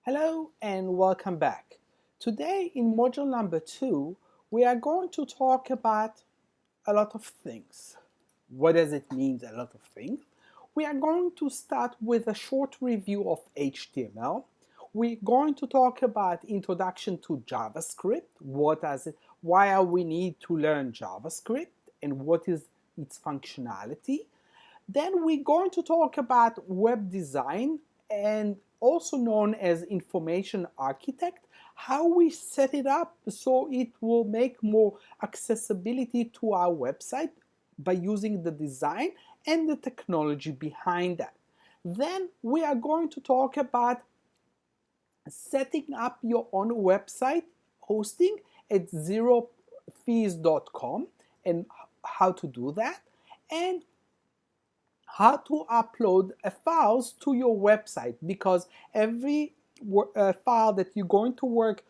Hello and welcome back. Today in module number 2, we are going to talk about a lot of things. What does it mean, a lot of things? We are going to start with a short review of HTML. We're going to talk about introduction to JavaScript. What does it, why we need to learn JavaScript and what is its functionality. Then we're going to talk about web design and also known as information architect, how we set it up so it will make more accessibility to our website by using the design and the technology behind that. Then we are going to talk about setting up your own website hosting at zerofees.com and how to do that, and how to upload files to your website, because every file that you're going to work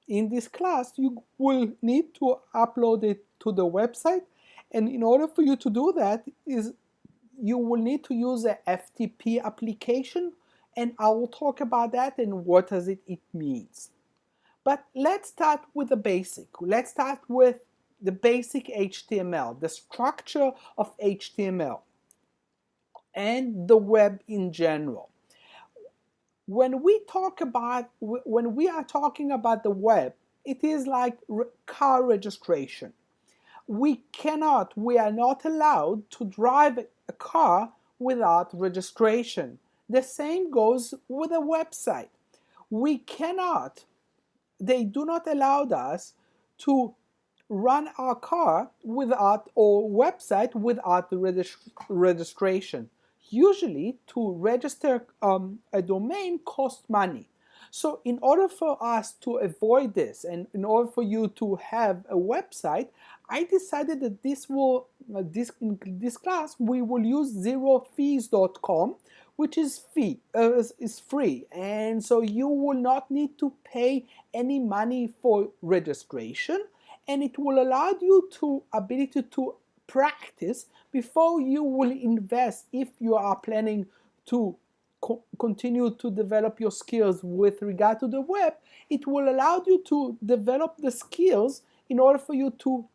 in this class, you will need to upload it to the website. And in order for you to do that, you will need to use a FTP application, and I will talk about that and what does it means. But let's start with the basic. Let's start with the basic HTML, the structure of HTML and the web in general. When we are talking about the web, it is like car registration. We are not allowed to drive a car without registration. The same goes with a website. They do not allow us to run our car without, or website without the registration. Usually, to register a domain costs money. So in order for us to avoid this, and in order for you to have a website, I decided that in this class we will use zerofees.com, which is free, and so you will not need to pay any money for registration, and it will allow you to ability to practice before you will invest. If you are planning to continue to develop your skills with regard to the web, it will allow you to develop the skills in order for you to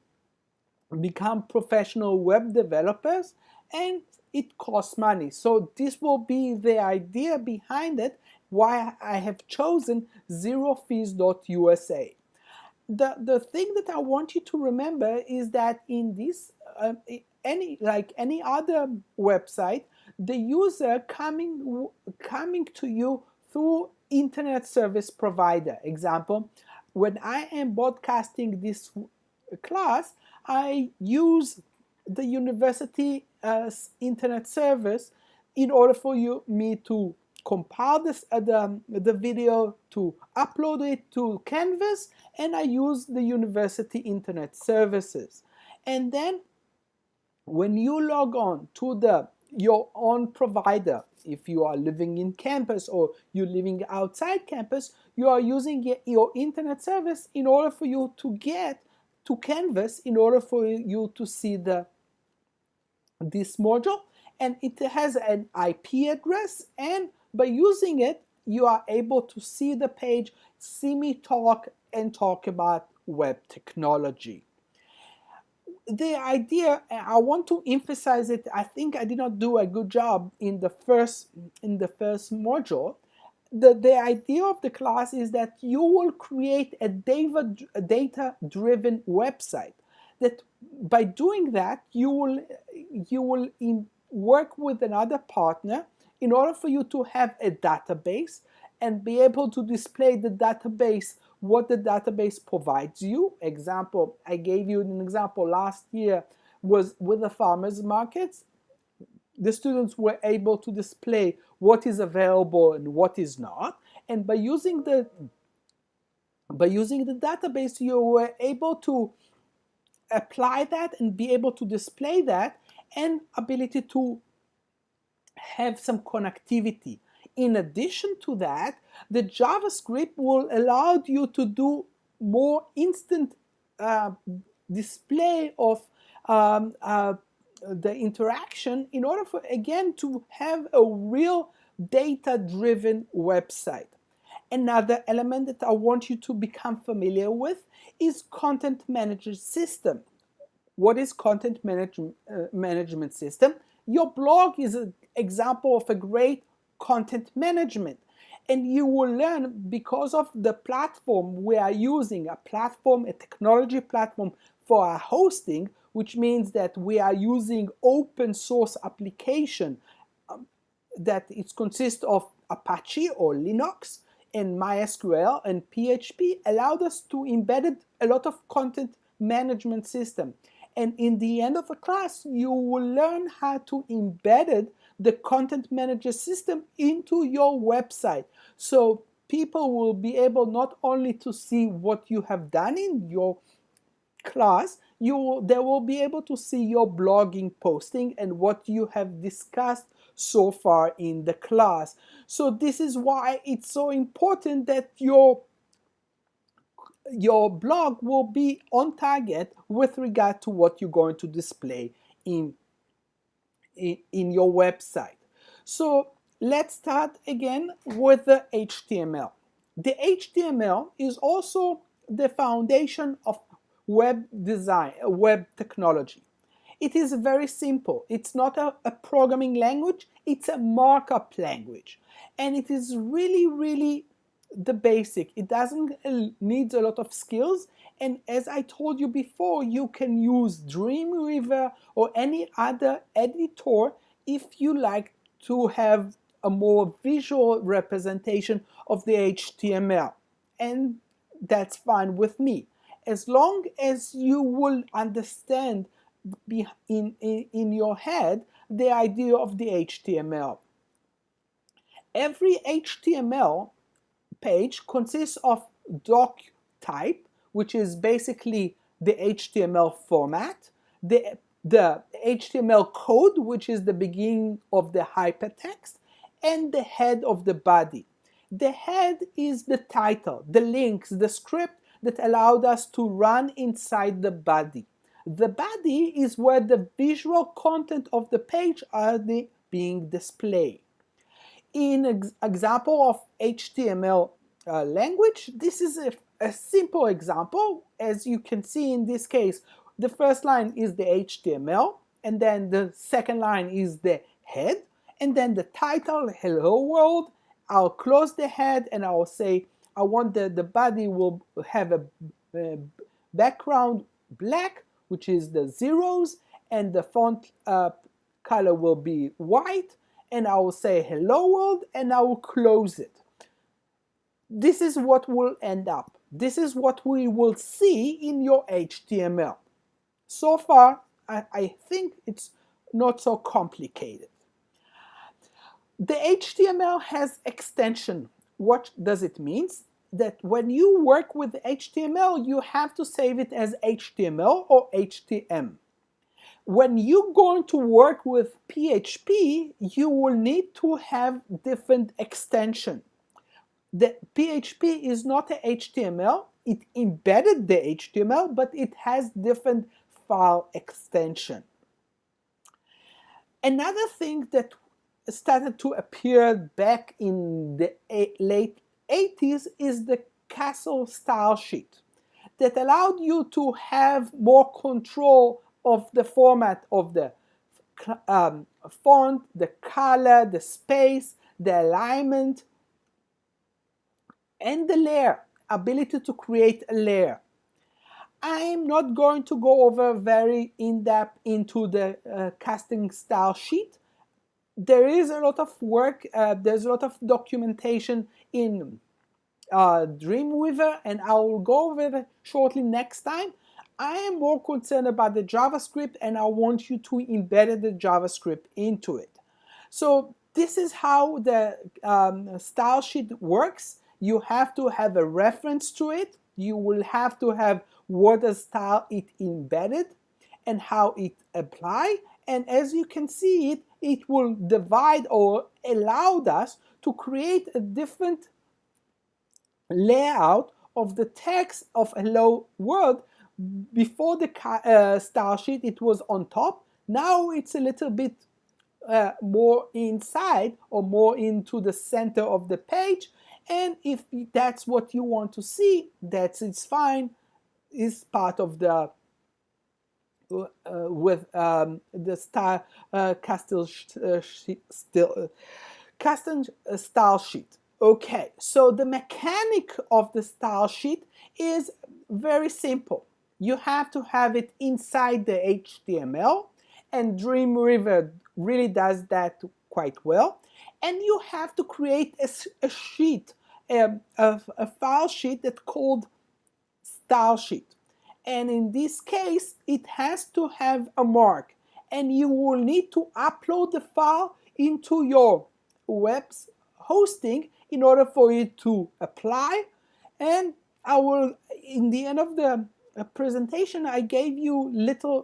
become professional web developers, and it costs money. So this will be the idea behind it, why I have chosen zerofees.usa. The thing that I want you to remember is that in this like any other website, the user coming to you through internet service provider. Example, when I am broadcasting this class, I use the university internet service in order for me to compile the video, to upload it to Canvas, and I use the university internet services. And then when you log on to your own provider, if you are living in campus or you're living outside campus, you are using your internet service in order for you to get to Canvas, in order for you to see this module, and it has an IP address, and by using it you are able to see the page, see me talk, and talk about web technology. The idea, I want to emphasize it, I think I did not do a good job in the first module. The idea of the class is that you will create a data-driven website. That by doing that, you will work with another partner in order for you to have a database and be able to display the database, what the database provides you. Example, I gave you an example last year was with the farmers markets. The students were able to display what is available and what is not, and by using the database, you were able to apply that and be able to display that, and ability to have some connectivity. In addition to that, the JavaScript will allow you to do more instant display of the interaction, in order for, again, to have a real data-driven website. Another element that I want you to become familiar with is content management system. What is content management system? Your blog is an example of a great content management. And you will learn, because of the platform we are using, a technology platform for our hosting, which means that we are using open source application that it consists of Apache or Linux and MySQL and PHP, allowed us to embed a lot of content management system. And in the end of the class, you will learn how to embed the content manager system into your website. So people will be able not only to see what you have done in your class, they will be able to see your blogging posting and what you have discussed so far in the class. So this is why it's so important that your blog will be on target with regard to what you're going to display in your website. So let's start again with the HTML. The HTML is also the foundation of web design, web technology. It is very simple. It's not a programming language, it's a markup language. And it is really, really the basic. It doesn't need a lot of skills. And as I told you before, you can use Dreamweaver or any other editor if you like to have a more visual representation of the HTML. And that's fine with me. As long as you will understand in your head the idea of the HTML. Every HTML page consists of doc type, which is basically the HTML format, the HTML code, which is the beginning of the hypertext, and the head of the body. The head is the title, the links, the script that allowed us to run inside the body. The body is where the visual content of the page are being displayed. In example of HTML language, this is a simple example. As you can see in this case, the first line is the HTML, and then the second line is the head, and then the title, hello world. I'll close the head and I'll say I want the body will have a background black, which is the zeros, and the font color will be white, and I will say hello world, and I will close it. This is what will end up. This is what we will see in your HTML. So far, I think it's not so complicated. The HTML has extension. What does it mean? That when you work with HTML, you have to save it as HTML or HTM. When you're going to work with PHP, you will need to have different extension. The PHP is not a HTML. It embedded the HTML, but it has different file extension. Another thing that started to appear back in the late 80s is the Castle style sheet that allowed you to have more control of the format of the font, the color, the space, the alignment, and the layer, ability to create a layer. I'm not going to go over very in-depth into the casting style sheet. There is a lot of work, there's a lot of documentation in Dreamweaver, and I will go over it shortly next time. I am more concerned about the JavaScript, and I want you to embed the JavaScript into it. So this is how the style sheet works. You have to have a reference to it. You will have to have what the style it embedded and how it apply. And as you can see, it will divide or allowed us to create a different layout of the text of hello world. Before the style sheet, it was on top. Now it's a little bit more inside or more into the center of the page, And if that's what you want to see, it's fine. Is part of the with the style custom style sheet. Okay, so the mechanic of the style sheet is very simple. You have to have it inside the HTML, and Dreamweaver really does that quite well. And you have to create a sheet, a file sheet that's called style sheet. And in this case, it has to have a mark, and you will need to upload the file into your web's hosting in order for it to apply. And I will, in the end of the presentation, I gave you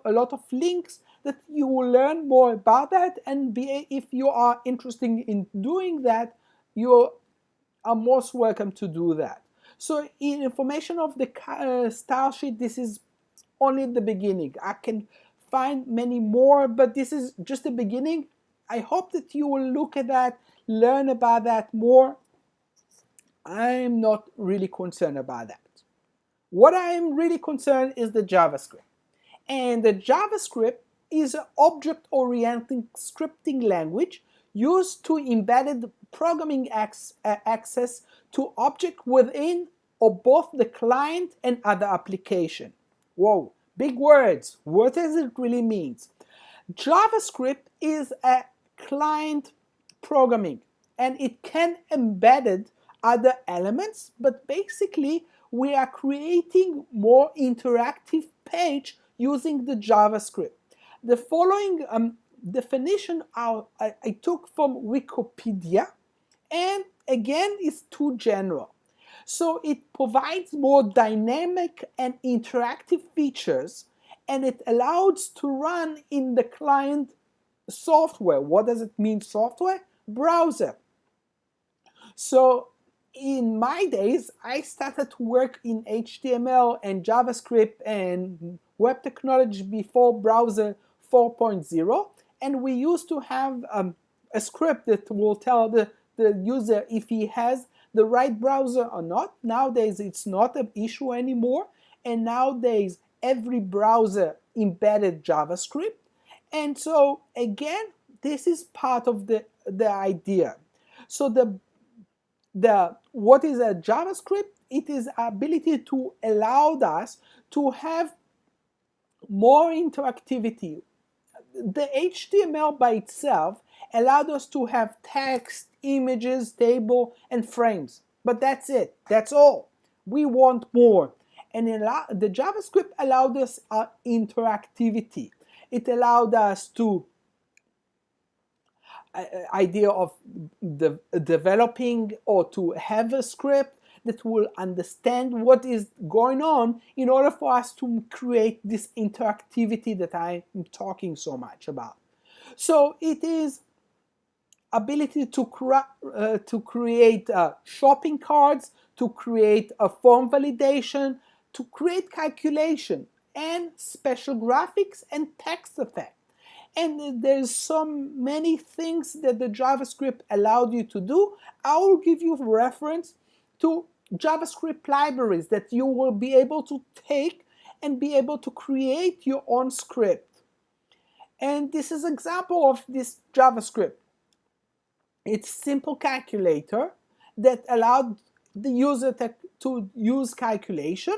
a lot of links that you will learn more about that, and if you are interested in doing that, you are most welcome to do that. So in information of the style sheet, this is only the beginning. I can find many more, but this is just the beginning. I hope that you will look at that, learn about that more. I'm not really concerned about that. What I am really concerned is the JavaScript. And the JavaScript is an object-oriented scripting language used to embedded programming access to object within or both the client and other application. Whoa, big words. What does it really mean? JavaScript is a client programming, and it can embed other elements, but basically we are creating more interactive page using the JavaScript. The following definition I took from Wikipedia, and again is too general. So it provides more dynamic and interactive features, and it allows to run in the client software. What does it mean, software? Browser. So in my days, I started to work in HTML and JavaScript and web technology before browser 4.0, and we used to have a script that will tell the user if he has the right browser or not. Nowadays, it's not an issue anymore, and nowadays every browser embedded JavaScript. And so again, this is part of the idea. So what is a JavaScript? It is ability to allow us to have more interactivity. The HTML by itself allowed us to have text, images, table, and frames. But that's it. That's all. We want more. And the JavaScript allowed us interactivity. It allowed us to idea of developing or to have a script that will understand what is going on in order for us to create this interactivity that I'm talking so much about. So it is ability to create shopping carts, to create a form validation, to create calculation, and special graphics and text effect. And there's so many things that the JavaScript allowed you to do. I will give you reference to JavaScript libraries that you will be able to take and be able to create your own script. And this is an example of this JavaScript. It's simple calculator that allowed the user to use calculation,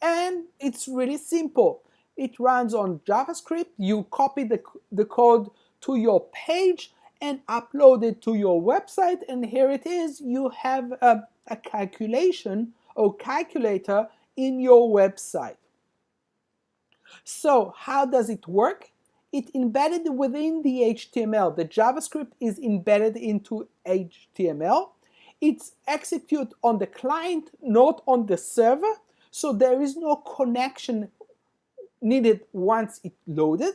and it's really simple. It runs on JavaScript. You copy the code to your page and upload it to your website, and here it is. You have a calculation or calculator in your website. So how does it work? It embedded within the HTML. The JavaScript is embedded into HTML. It's executed on the client, not on the server, so there is no connection needed once it loaded.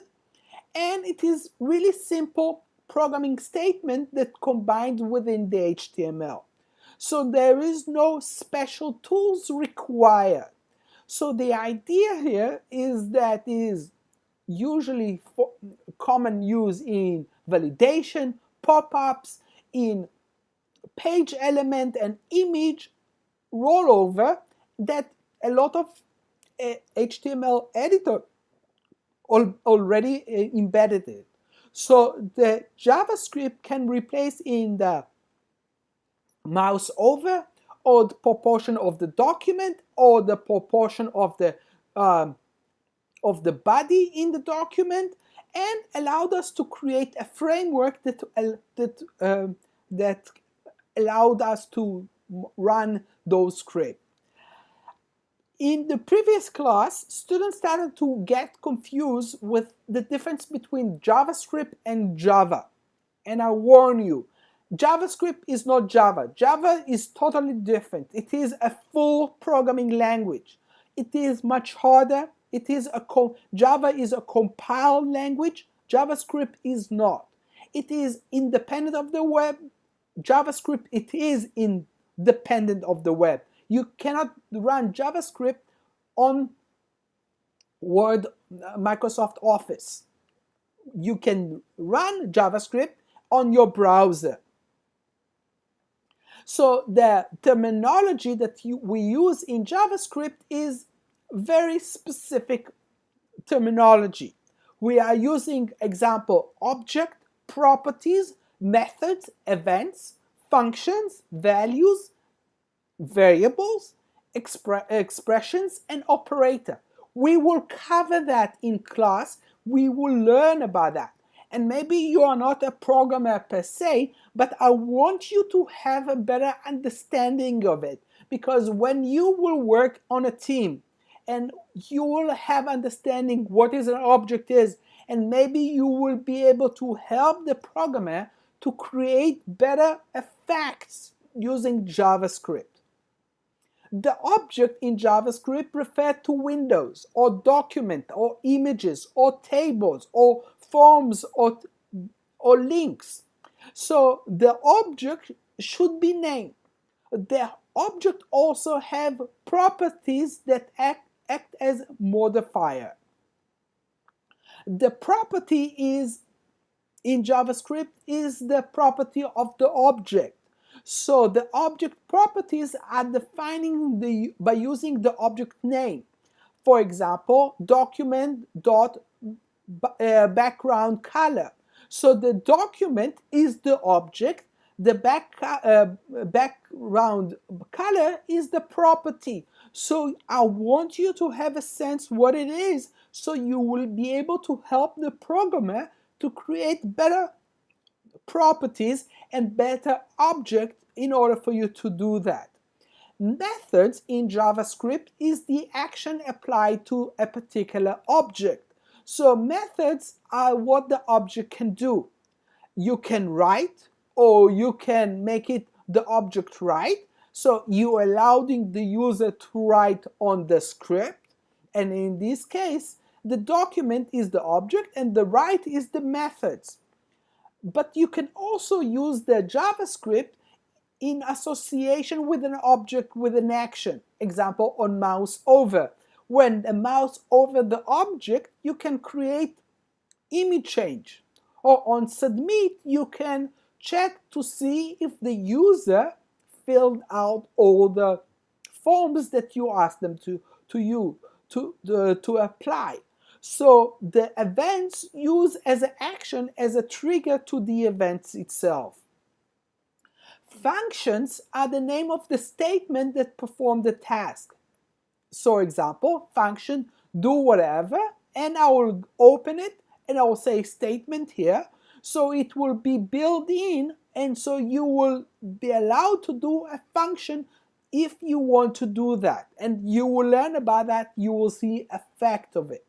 And it is really simple programming statement that combined within the HTML. So there is no special tools required. So the idea here is that is usually common use in validation, pop-ups, in page element and image rollover that a lot of HTML editor already embedded it. So the JavaScript can replace in the mouse over, or the proportion of the document, or the proportion of the body in the document, and allowed us to create a framework that allowed us to run those scripts. In the previous class, students started to get confused with the difference between JavaScript and Java. And I warn you, JavaScript is not Java. Java is totally different. It is a full programming language. It is much harder. Java is a compiled language. JavaScript is not. It is independent of the web. JavaScript, it is independent of the web. You cannot run JavaScript on Word, Microsoft Office. You can run JavaScript on your browser. So the terminology that we use in JavaScript is very specific terminology. We are using example object, properties, methods, events, functions, values, variables, expressions, and operator. We will cover that in class. We will learn about that. And maybe you are not a programmer per se, but I want you to have a better understanding of it. Because when you will work on a team and you will have understanding what is an object is, and maybe you will be able to help the programmer to create better effects using JavaScript. The object in JavaScript refers to windows, or document, or images, or tables, or forms, or links. So the object should be named. The object also have properties that act as modifier. The property is in JavaScript is the property of the object. So the object properties are defining by using the object name. For example, document dot background color. So the document is the object. The background color is the property. So I want you to have a sense what it is, so you will be able to help the programmer to create better properties and better objects in order for you to do that. Methods in JavaScript is the action applied to a particular object. So methods are what the object can do. You can write, or you can make it the object write. So you are allowing the user to write on the script. And in this case, the document is the object and the write is the methods. But you can also use the JavaScript in association with an object with an action. Example, on mouse over. When the mouse over the object, you can create image change. Or on submit, you can check to see if the user filled out all the forms that you asked them to apply. So the events use as an action as a trigger to the events itself. Functions are the name of the statement that perform the task. So example, function do whatever, and I will open it and I will say statement here. So it will be built in, and so you will be allowed to do a function if you want to do that. And you will learn about that, you will see effect of it.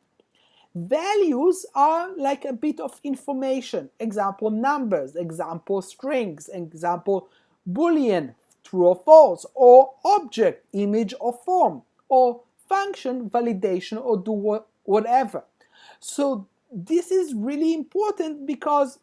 Values are like a bit of information. Example, numbers. Example, strings. Example, boolean, true or false. Or object, image or form. Or function, validation, or do whatever. So this is really important, because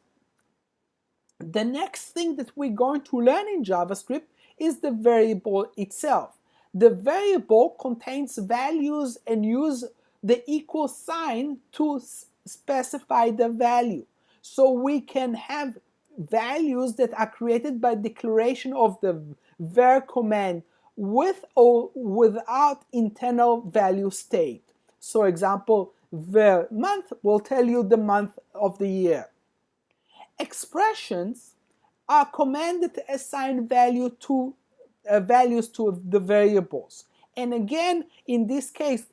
the next thing that we're going to learn in JavaScript is the variable itself. The variable contains values and use the equal sign to specify the value. So we can have values that are created by declaration of the var command with or without internal value state. So example, var month will tell you the month of the year. Expressions are commanded to assign values to the variables. And again, in this case,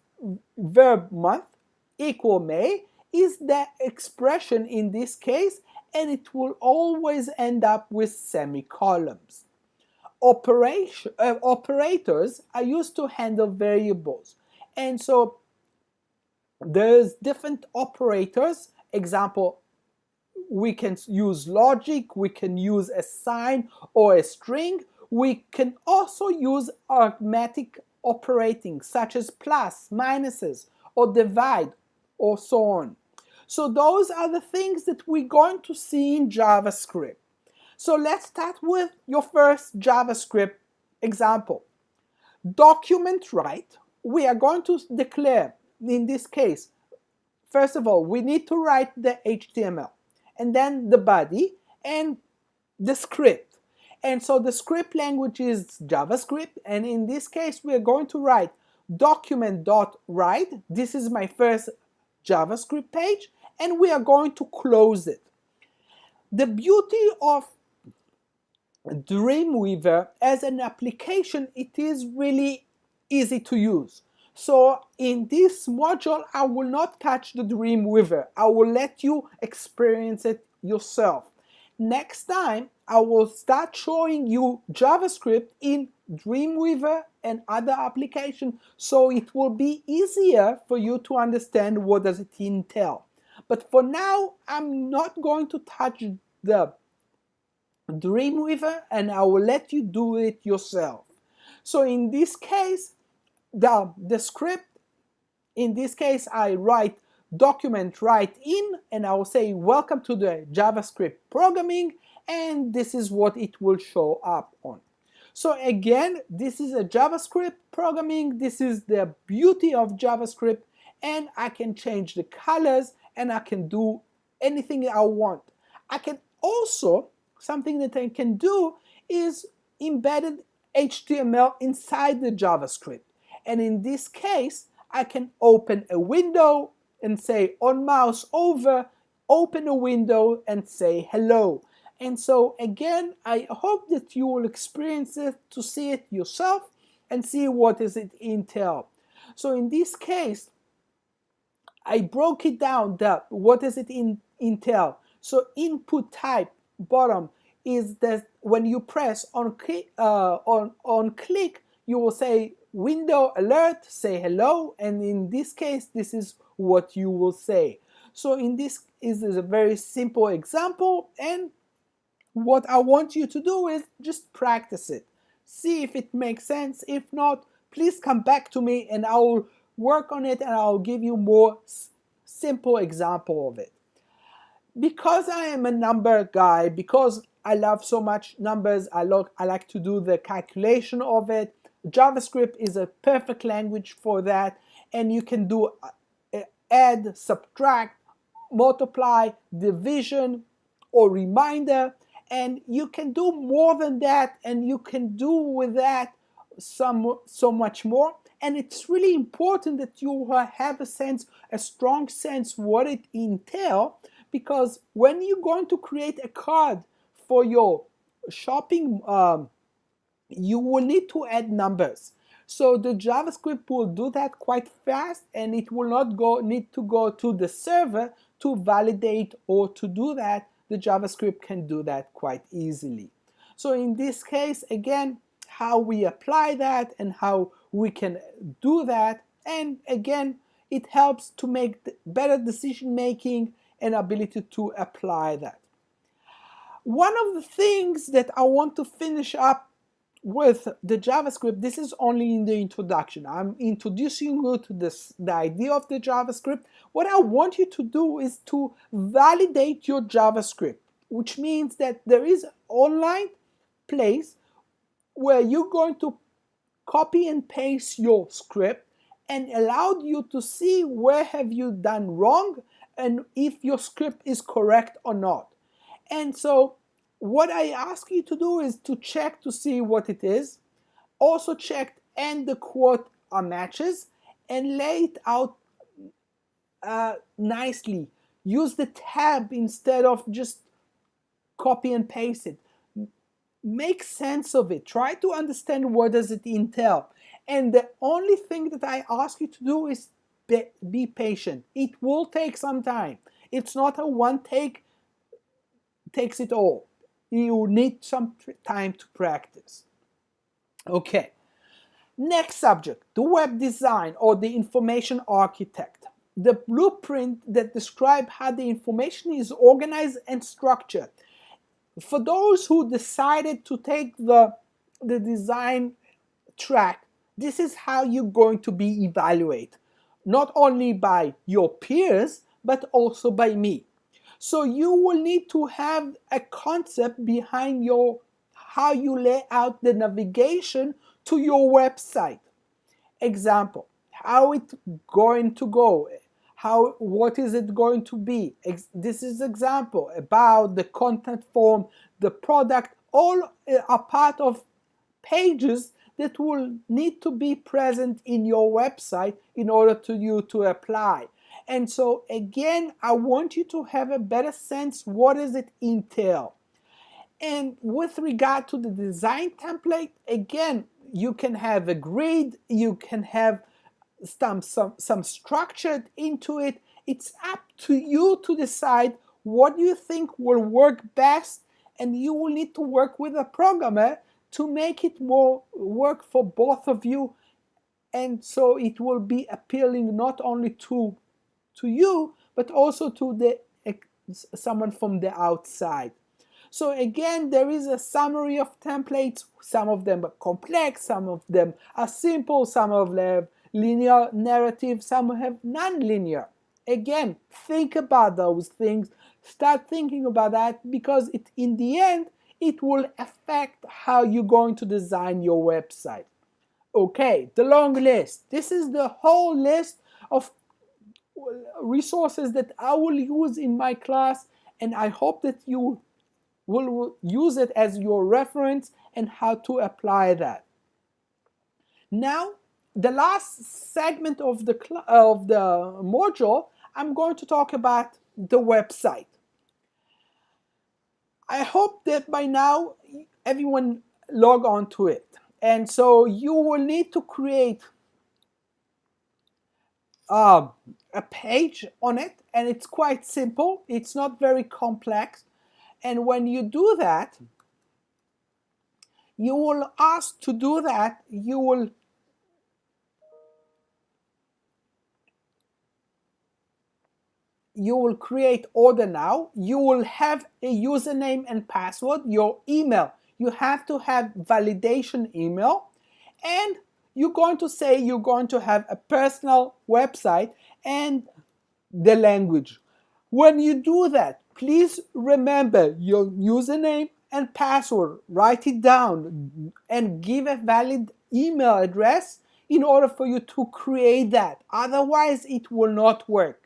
verb month equal May is the expression in this case, and it will always end up with semicolons. Operators are used to handle variables, and so there's different operators. Example, we can use logic, we can use a sign or a string. We can also use arithmetic operating such as plus, minuses, or divide, or so on. So those are the things that we're going to see in JavaScript. So let's start with your first JavaScript example. Document write, we are going to declare, in this case, first of all, we need to write the HTML, and then the body, and the script. And so the script language is JavaScript, and in this case, we are going to write document.write. This is my first JavaScript page, and we are going to close it. The beauty of Dreamweaver as an application, it is really easy to use. So in this module, I will not touch the Dreamweaver. I will let you experience it yourself. Next time, I will start showing you JavaScript in Dreamweaver and other applications, so it will be easier for you to understand what does it entail. But for now, I'm not going to touch the Dreamweaver, and I will let you do it yourself. So in this case, the script, in this case, I write document write in, and I will say welcome to the JavaScript programming, and this is what it will show up on. So again, this is a JavaScript programming. This is the beauty of JavaScript, and I can change the colors, and I can do anything I want. I can also, something that I can do is embedded HTML inside the JavaScript. And in this case, I can open a window and say on mouse over, open a window and say hello. And so again, I hope that you will experience it to see it yourself and see what does it entail. So in this case, I broke it down, what does it entail. So input type bottom is that when you press on click, you will say window alert, say hello, and in this case, this is what you will say. So in this is a very simple example, and what I want you to do is just practice it. See if it makes sense. If not, please come back to me and I will work on it and I'll give you more simple example of it. Because I am a number guy, because I love so much numbers, I like to do the calculation of it. JavaScript is a perfect language for that, and you can do add, subtract, multiply, division, or reminder, and you can do more than that, and you can do with that so much more. And it's really important that you have a strong sense what it entails, because when you're going to create a card for your shopping, you will need to add numbers. So the JavaScript will do that quite fast, and it will not need to go to the server to validate or to do that. The JavaScript can do that quite easily. So in this case, again, how we apply that and how we can do that, and again, it helps to make better decision making and ability to apply that. One of the things that I want to finish up with the JavaScript, this is only in the introduction. I'm introducing you to the idea of the JavaScript. What I want you to do is to validate your JavaScript, which means that there is an online place where you're going to copy and paste your script and allow you to see where have you done wrong and if your script is correct or not. And so what I ask you to do is to check to see what it is. Also check and the quote are matches, and lay it out nicely. Use the tab instead of just copy and paste it. Make sense of it. Try to understand what does it entail. And the only thing that I ask you to do is be patient. It will take some time. It's not a one take takes it all. You need some time to practice. Okay. Next subject, the web design or the information architect. The blueprint that describes how the information is organized and structured. For those who decided to take the design track, this is how you're going to be evaluated, not only by your peers, but also by me. So you will need to have a concept behind how you lay out the navigation to your website. Example, how it's going to go, what is it going to be. This is example about the content form, the product, all are part of pages that will need to be present in your website in order to you to apply. And so again, I want you to have a better sense, what does it entail? And with regard to the design template, again, you can have a grid, you can have some structure into it. It's up to you to decide what you think will work best, and you will need to work with a programmer to make it more work for both of you, and so it will be appealing not only to you, but also to someone from the outside. So again, there is a summary of templates. Some of them are complex, some of them are simple, some of them have linear narrative, some have non-linear. Again, think about those things. Start thinking about that, because in the end, it will affect how you're going to design your website. Okay, the long list. This is the whole list of resources that I will use in my class, and I hope that you will use it as your reference and how to apply that. Now, the last segment of the module, I'm going to talk about the website. I hope that by now everyone log on to it, and so you will need to create a page on it, and it's quite simple. It's not very complex. And when you do that, you will ask to do that, you will create order now. You will have a username and password, your email. You have to have validation email, and you're going to say you're going to have a personal website and the language. When you do that, please remember your username and password. Write it down and give a valid email address in order for you to create that. Otherwise, it will not work.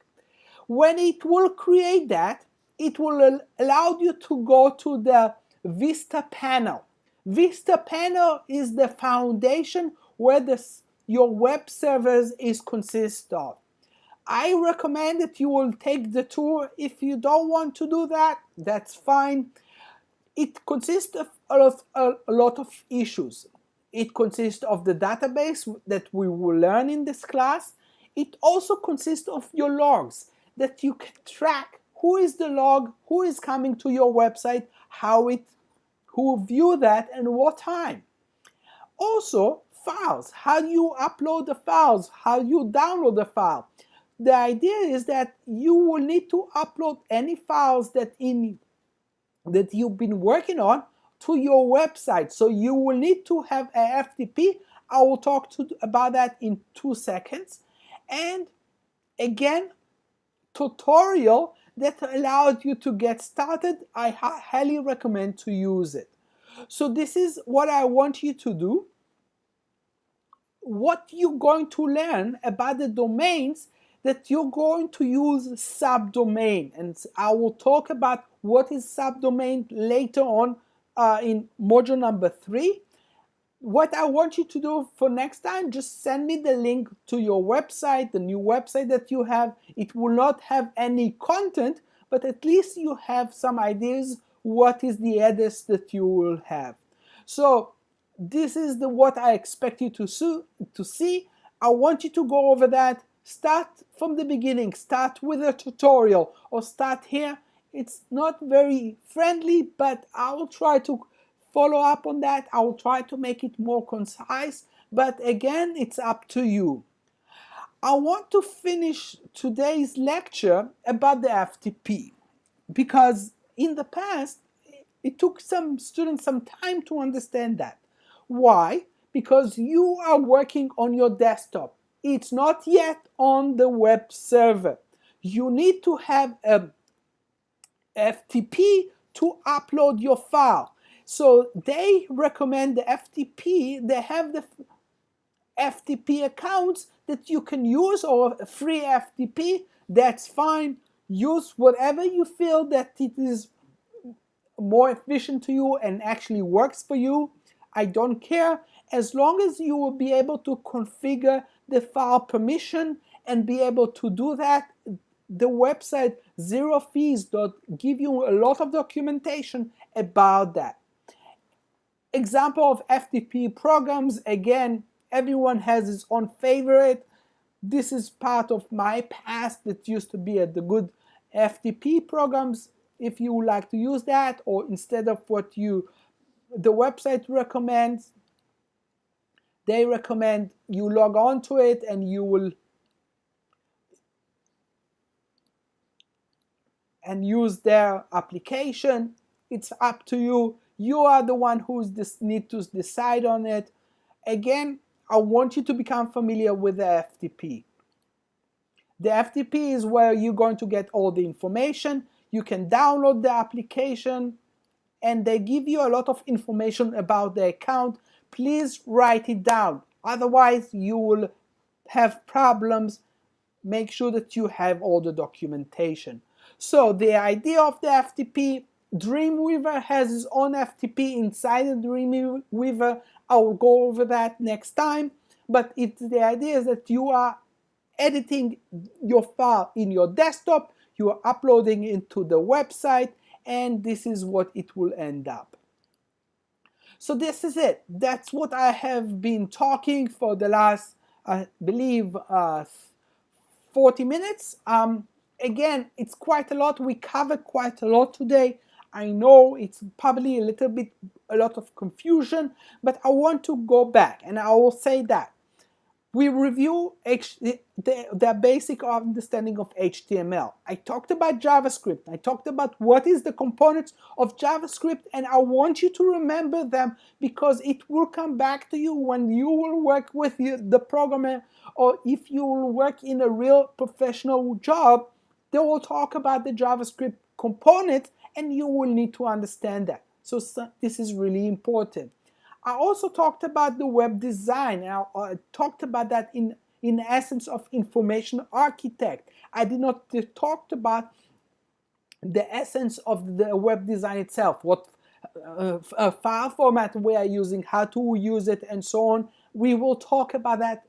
When it will create that, it will allow you to go to the Vista panel. Vista panel is the foundation where your web servers is consist of. I recommend that you will take the tour. If you don't want to do that, that's fine. It consists of a lot of issues. It consists of the database that we will learn in this class. It also consists of your logs that you can track. Who is the log? Who is coming to your website? Who view that and what time? Also, files. How do you upload the files? How do you download the file? The idea is that you will need to upload any files that you've been working on to your website. So you will need to have a FTP. I will talk about that in 2 seconds. And again, tutorial that allowed you to get started. I highly recommend to use it. So this is what I want you to do. What you're going to learn about the domains, that you're going to use subdomain, and I will talk about what is subdomain later on in module number 3. What I want you to do for next time, just send me the link to your website, the new website that you have. It will not have any content, but at least you have some ideas what is the address that you will have. So this is what I expect you to see. I want you to go over that. Start from the beginning. Start with a tutorial or start here. It's not very friendly, but I will try to follow up on that. I will try to make it more concise, but again, it's up to you. I want to finish today's lecture about the FTP because in the past, it took some students some time to understand that. Why? Because you are working on your desktop. It's not yet on the web server. You need to have a FTP to upload your file. So they recommend the FTP. They have the FTP accounts that you can use, or a free FTP. That's fine. Use whatever you feel that it is more efficient to you and actually works for you. I don't care, as long as you will be able to configure the file permission and be able to do that. The website zerofees give you a lot of documentation about that. Example of FTP programs, again, everyone has his own favorite. This is part of my past that used to be the good FTP programs. If you would like to use that, or instead of what the website recommends, they recommend you log on to it and you will use their application. It's up to you. You are the one who need to decide on it. Again, I want you to become familiar with the FTP. The FTP is where you're going to get all the information. You can download the application and they give you a lot of information about the account. Please write it down. Otherwise, you will have problems. Make sure that you have all the documentation. So the idea of the FTP, Dreamweaver has its own FTP inside the Dreamweaver. I will go over that next time. But the idea is that you are editing your file in your desktop, you are uploading into the website, and this is what it will end up. So this is it. That's what I have been talking for the last, I believe, 40 minutes. Again, it's quite a lot. We covered quite a lot today. I know it's probably a lot of confusion, but I want to go back and I will say that we review the basic understanding of HTML. I talked about JavaScript. I talked about what is the components of JavaScript, and I want you to remember them because it will come back to you when you will work with the programmer, or if you will work in a real professional job. They will talk about the JavaScript components and you will need to understand that. So this is really important. I also talked about the web design. I talked about that in essence of information architect. I did not talk about the essence of the web design itself, what file format we are using, how to use it, and so on. We will talk about that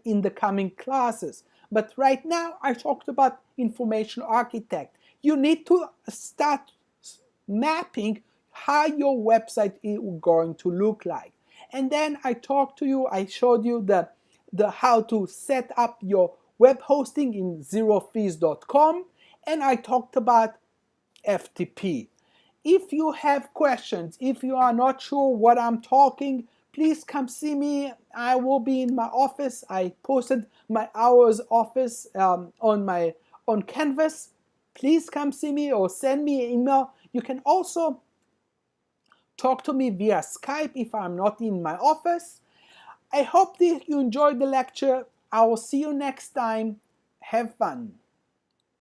in the coming classes. But right now, I talked about information architect. You need to start mapping how your website is going to look like. And then I showed you the how to set up your web hosting in zerofees.com, and I talked about FTP. If you have questions, if you are not sure what I'm talking, please come see me. I will be in my office. I posted my hours office on Canvas. Please come see me or send me an email. You can also talk to me via Skype if I'm not in my office. I hope that you enjoyed the lecture. I will see you next time. Have fun.